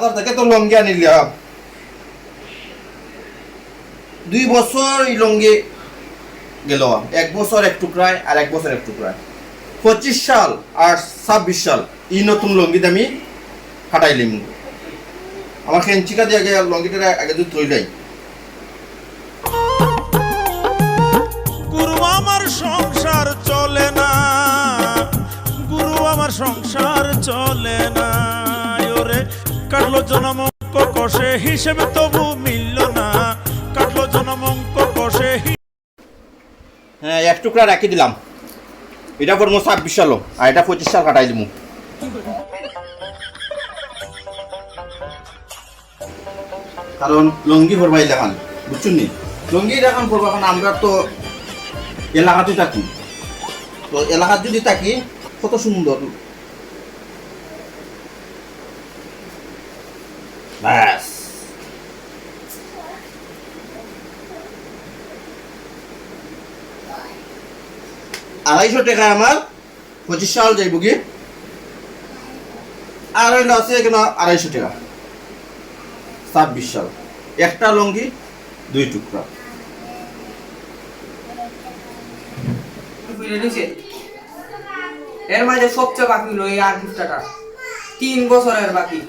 বাজার থেকে তো লঙ্গি আনিলি 2 বছর এই লঙ্গি গেল, 1 বছর এক টুকরায় আর 1 বছর এক টুকরায়। 25 সাল আর 26 সাল এই নতুন লঙ্গিতে আমি ফাটাইলিম। আমার খেঞ্চিকা দিয়ে আগে লঙ্গিটা আগে যদি তৈলাই। গুরু আমার সংসার চলে না, গুরু আমার সংসার চলে না। ওরে কাটলো জনম অঙ্ক কষে, হিসেবে তবু মিলল না। কাটলো জনম অঙ্ক কষে। হ্যাঁ, এক টুকরা রাখি দিলাম। এটা করবো 26 সাল আর এটা 25 সাল কাটাই দিব। কারণ লঙ্গি ভরবাই দেখান, বুঝছেন নি? লঙ্গি দেখান করবো। এখন আমরা তো এলাকাতে থাকি, তো এলাকার যদি থাকি কত সুন্দর। ব্যাস, $250 আমার 25 সাল যাইব কি। আর আছে এখানে $250, 26 সাল। একটা লঙ্গি 2 টুকরা। এর মাঝে সবচেয়ে বাকি হলো এই আর গিফটটা 3 বছরের বাকি।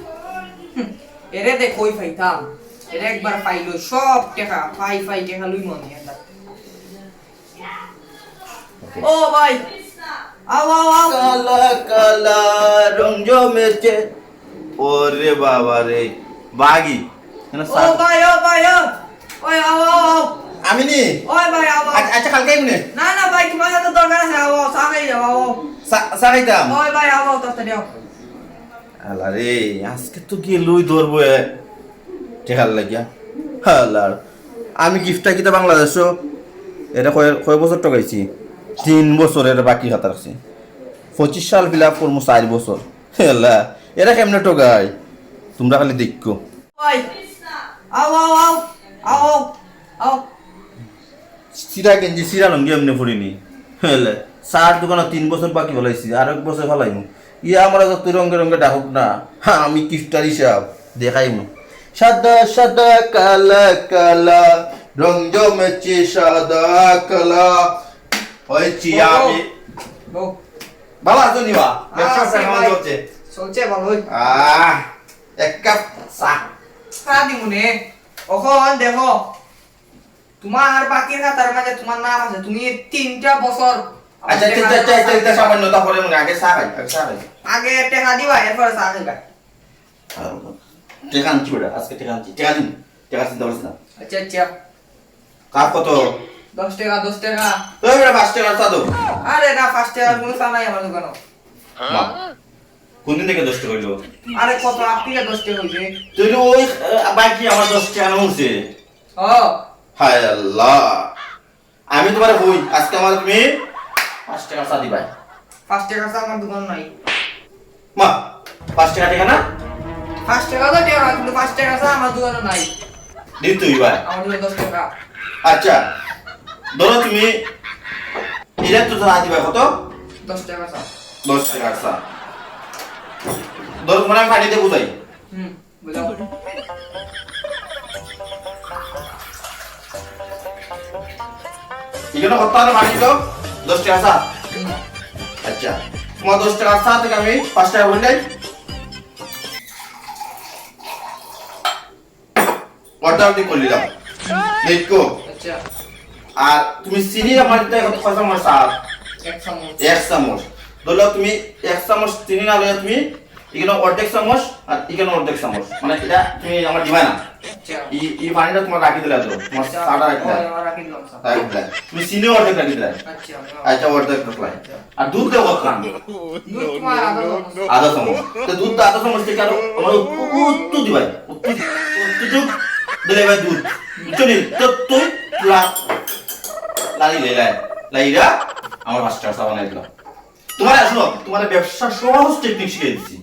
এরে দেখ কই পাইতাম, এরে একবার পাইলো সব টাকা ফাই টাকা লই মনে এটা। ও ভাই আও আও আও, কালা কালা রং জমেছে। ওরে বাবা রে, বাগি। ও ভাই ও ভাই ও, ওই আও আও আও, আমি নি। ওই ভাই আও আও। আচ্ছা কালকে আইবনে? না না ভাই তোমার সাথে দরকার আছে, আও আও সামনে যাও আও। সারাইতাম। ওই ভাই আও আও তাড়াতাড়ি আও। আলা রে, আজকে তো গিয়ে লই ধরবো টেকার লাগিয়া। হালার আমি গিফটটা কিতা বাংলাদেশও এটা কয় বছর টাকাইছি? 3 বছরের বাকি হাত রাখছি। 25 সাল ফিল আপ করবো 4 বছর। হেলা এরা কেমনে টোকাই, তোমরা খালি দেখো। ভাই আও আও আও আও আও। সিরা গেঞ্জি সিরা লঙ্গি এমনি ফুরিনি। হেলে 4 দোকানে 3 বছর বাকি ফেলাইছি, আর 1 বছর ফেলাইমু। ইয়া আমরা যত রঙে রঙে ডাকুক না, হ্যাঁ আমি গিফটার হিসাব দেখাইমু। সাদা সাদা কালা কালা রং জমেছে, সাদা কালা হয়েছি আমি। ভালো আছো নিবা? ব্যবসা কেমন চলছে? চলছে ভালোই। এক কাপ চা। চা দিমুনে ওখন দেখো তোমার বাকির খাতার মাঝে তোমার নাম আছে, তুমি 3টা বছর। আচ্ছা এটা সামান্য, তারপরে মনে আগে চা খাই, আগে চা খাই। আগে টাকা দিবা এরপরে চা খাইবা। টাকা আনছি বেটা, আজকে টাকা আনছি। টাকা দিন, টাকা চিন্তা করিস না। আচ্ছা আচ্ছা, কাপ কত? 10 টাকা 10 টাকা। ওই বেটা 5 টাকা চা দাও। আরে না 5 টাকা কোনো চা নাই আমার দোকানে। মা কোনদিন থেকে 10 টাকা হইলো? আরে কত আপনি 10 টাকা হইছে? তুই ওই বাকি আমার 10 টাকা নামছে। ও হায় আল্লাহ, আমি তোমারে কই আজকে আমার তুমি 5 টাকা চা দিবা। 5 টাকা চা আমার দোকানে নাই। মা 5 টাকা টাকা না? 5 টাকা তো টাকা, কিন্তু 5 টাকা চা আমার দোকানে নাই। দি তুই ভাই। আমার দোকানে 10 টাকা। আচ্ছা ধরো তুমি এটা তো চা দিবা কত? 10 টাকা চা। 10 টাকা চা। ধরো তোমার আমি পানিতে বুঝাই। বুঝাও। এখানে কত টাকা পানি তো? 10 টাকা চা। আচ্ছা তোমার 10 টাকা চা থেকে আমি 5 টাকা বললাই। অর্ডার দি করে দিলাম। দেখো আচ্ছা আর তুমি চিনি আমার দিতে কত চামচ চা? 1 চামচ। 1 চামচ। ধরো তুমি 1 চামচ চিনি না লইয়া তুমি এখানে অর্ধেক চামচ আর এখানে অর্ধেক চামচ, মানে এটা তুমি আমার দিবা না। আচ্ছা এই পানিটা তোমার রাখি দিলা তো, তোমার চাটা রাখি দিলা। রাখি দিলাম চা। রাখি দিলা। তুমি চিনি অর্ধেক রাখি দিলা। আচ্ছা আচ্ছা অর্ধেক রাখলাই। আর দুধ দেবো কত? দুধ তোমার আধা চামচ। তো দুধ তো আধা চামচ থেকে আরো আমার উত্তু দিবাই। উত্তু দিলে ভাই দুধ। চলি তো তুই লালি লাই লাইরা আমার 5 টাকা চা বানাই দিলাম। তোমার আসলো তোমার ব্যবসা সহজ টেকনিক শিখিয়ে দিচ্ছি।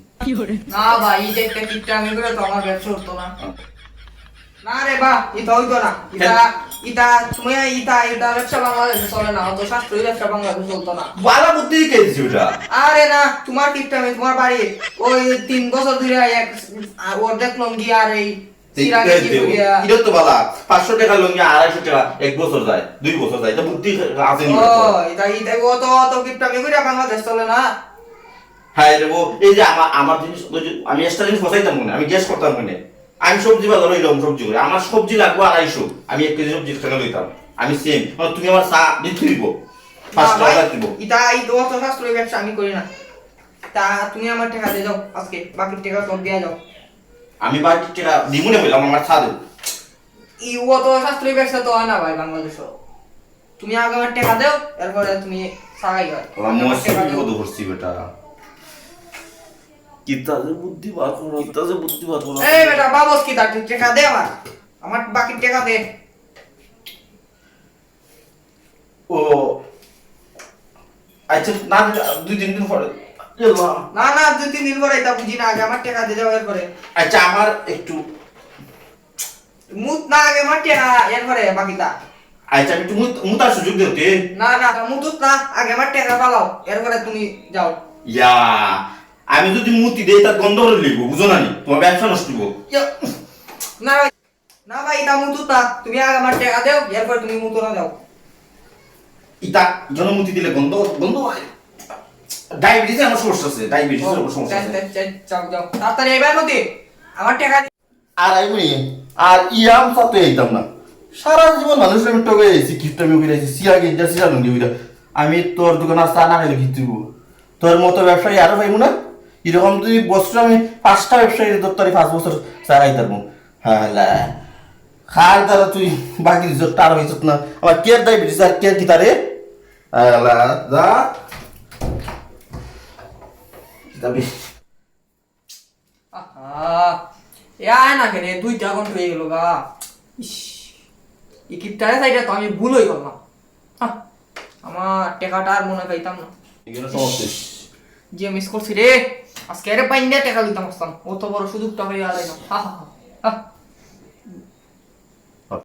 না ভাই, এই যে টেকনিকটা আমি করে তো আমার ব্যবসা হতো না। না রে বা ইটা হইতো না ইটা ইটা তুমি ইটা ব্যবসা বাংলাদেশে চলে না অত শাস্ত্রীয় ব্যবসা বাংলাদেশে চলতো না বালা বুদ্ধি কে দিছি ওটা আরে না তোমার টিপটা আমি তোমার বাড়ি ওই 3 বছর ধরে এক অর্ধেক লঙ্গি আর এই চিরাগে কি করিয়া এটা তো বালা 500 টাকা লঙ্গি 250 টাকা 1 বছর যায় 2 বছর যায় এটা বুদ্ধি আছে নি ও এটা অত টিপটা আমি কইরা বাংলাদেশ চলে না হ্যাঁ রে এই যে আমার জিনিস ওই যে আমি এক্সট্রা জিনিস ফসাইতাম মনে আমি গ্যাস করতাম মনে আমি সবজি বাজার লইলাম সবজি করে আমার সবজি লাগবে 250 আমি 1 কেজি সবজি টাকা লইতাম আমি সেম তুমি আমার চা দিতে দিব 5 টাকা দিব এটা অত শাস্ত্রীয় ব্যবসা আমি করি না তা তুমি আমার টাকা দিয়ে যাও আজকে বাকি টাকা সব দিয়া যাও আমি বাকি টাকা দিমুনে বললাম আমার চা দেব অত শাস্ত্রীয় ব্যবসা তো হয় না ভাই বাংলাদেশে তুমি আগে আমার টাকা দাও এরপরে তুমি সাগাই হয় আমার মোবাইল কত করছি বেটা কিতাজে বুদ্ধি বার করো কিতাজে বুদ্ধি বার করো এই বেটা বাবস কি তার টাকা দে আমার বাকি টাকা দে ও আচ্ছা না 2-3 দিন পরে না না 2-3 দিন পরে এটা বুঝি না আগে আমার টাকা দিয়ে যাও এরপরে আচ্ছা আমার একটু মুত না আগে আমার টাকা এরপরে বাকিটা আচ্ছা আমি একটু মুতার সুযোগ দিতে না না মুতুত না আগে আমার টাকা পালাও এরপরে তুমি যাও ইয়া আমি যদি মুতি দেই তার গন্ধ করে লিখবো বুঝো না নি তোমার ব্যবসা নষ্ট হইব না না ভাই এটা মুতুত না তুমি আগে আমার টাকা দাও এরপরে তুমি মুতো না যাও ইতা জনমুতি দিলে গন্ধ গন্ধ হয় ডায়াবেটিস আমার সমস্যা আছে ডায়াবেটিস এর সমস্যা আছে যাও যাও তাড়াতাড়ি এবার মতি আমার টাকা আর আইবনি আর ইয়াম সাথে আইতাম না সারা জীবন মানুষের আমি টকে আইছি কিপটামি করে আইছি সিয়া গেঞ্জা সিয়া লঙ্গি উইরা আমি তোর দোকানে চা না খাইলে কি তুইব তোর মতো ব্যবসায়ী আরো পাইবো না এরকম তুই বছর আমি 5টা ব্যবসায়ীর দপ্তরে 5 বছর চা খাইতাম হ্যাঁ খার দ্বারা তুই বাকি দিছ তার হইছত না আমার কেয়ার ডায়াবেটিস আর কেয়ার কি তারে আলা যা তবে আয় না কেন 2টা ঘন্টা হয়ে গেল গা ইস এই কিপটারে সাইডে তো আমি ভুল হয়ে গেলাম আমার টাকাটা আর মনে পাইতাম না এখানে সমস্যা যে মিস করছি রে আজকে আরে পাইন দিয়ে টাকা দিতাম আসতাম অত বড় সুযোগটা হয়ে আলাই না হা হা হা